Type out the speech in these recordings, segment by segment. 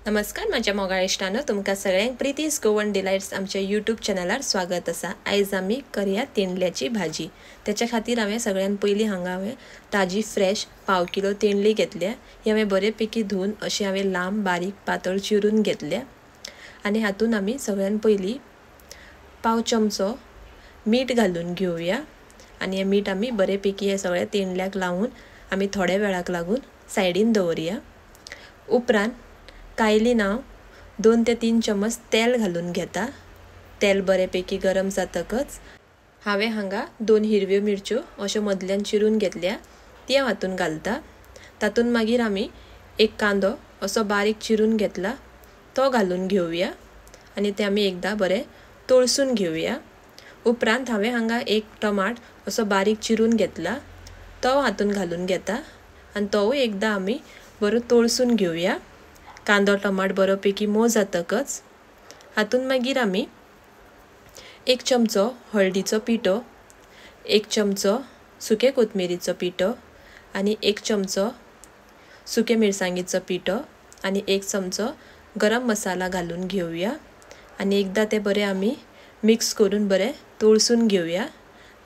नमस्कार माझ्या मोगाळ इश्टांनो, तुमकां सगळ्यांक प्रितीज गोवन डिलायट्स आमच्या यूट्यूब चॅनलार स्वागत आसा। आयज आमी करया तेंडल्याची भाजी। त्याच्या खातीर हांवें सगळ्यान पयलीं हांवें ताजी फ्रेश पाव किलो तेंडली घेतल्या। ही हांवें बरे पैकी धुवन अशी हांवें लांब बारीक पातळ चिरून घेतल्या आनी हातून आमी सगळ्यान पयलीं पाव चमचो मीठ घालून घेवया आनी हे मीठ आमी बरे पैकी हे सगळे तेंडल्याक लावून आमी थोड्या वेळाक लागून सायडीन दवरया। उपरांत कायलीन हांव 2 ते 3 चमच तेल घालून घेता। तेल बरे पैकी गरम जातकच हांवें हांगा 2 हिरव्यो मिरच्यो अश्यो मदल्यान चिरून घेतल्या, ती हांव हातून घालता। तातून मागीर आमी एक कांदो असो बारीक चिरून घेतला, तो घालून घेवया आनी ते आमी एकदा बरे तळसून घेवया। उपरांत हांवें हांगा एक टमाट असो बारीक चिरून घेतला, तो हातून घालून घेता आनी तोवूय एकदा आमी बरो तळसून घेवया। कांदो टमाट बरो पैकी मोव जातकच हातून मागीर आमी 1 चमचो हळदीचो पिठो, 1 चमचो सुके कोथमिरीचो पिठो आनी 1 चमचो सुके मिरसांगेचो पिठो आनी 1 चमचो गरम मसाला घालून घेवया आनी एकदा ते बरे आमी मिक्स करून बरे तळसून घेवया।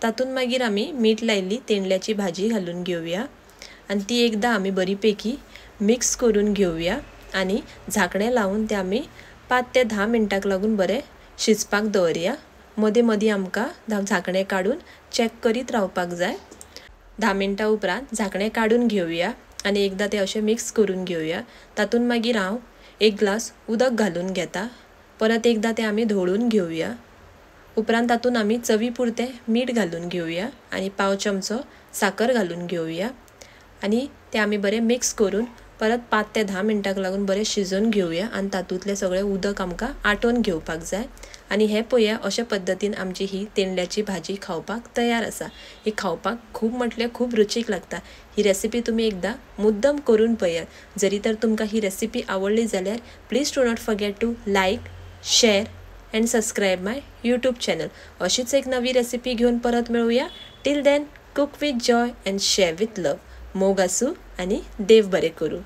तातून मागीर आमी मीठ लायिल्ली तेंडल्याची भाजी घालून घेवया आनी ती एकदा आमी बरी पैकी मिक्स करून घेवया आनी झाकणें लावून ते आमी 5 ते 10 मिनटाक लागून बरे शिजपाक दवरया। मदीं मदीं आमकां झाकणें काडून चॅक करीत रावपाक जाय। 10 मिनटां उपरांत झाकणें काडून घेवया आनी एकदा ते अशें मिक्स करून घेवया। तातून मागीर हांव 1 ग्लास उदक घालून घेता, परत एकदा ते आमी धवळून घेवया। उपरांत तातून आमी चवी पुरतें मीठ घालून घेवया आनी पाव चमचो साकर घालून घेवया आनी ते आमी बरे मिक्स करून परत 5 ते 10 मिनटाक लागून बरे शिजोवन घेवया आनी तातूंतले सगळे उदक आमकां आटोवन घेवपाक जाय। आनी हे पळया अशा पद्दतीन आमची ही तेंडल्याची भाजी खावपाक तयार आसा। ही खावपाक खूब म्हटल्यार खूब रुचीक लागता। ही रेसिपी तुमी एकदा मुद्दम करून पळयात। जरी तर तुमकां ही रेसिपी आवडली जाल्यार please do not forget to like, share and subscribe my YouTube channel. अशीच एक नवी रेसिपी घेऊन परत मेळूया। Till then cook with joy and share with love. मोग आसूं आनी देव बरें करूं।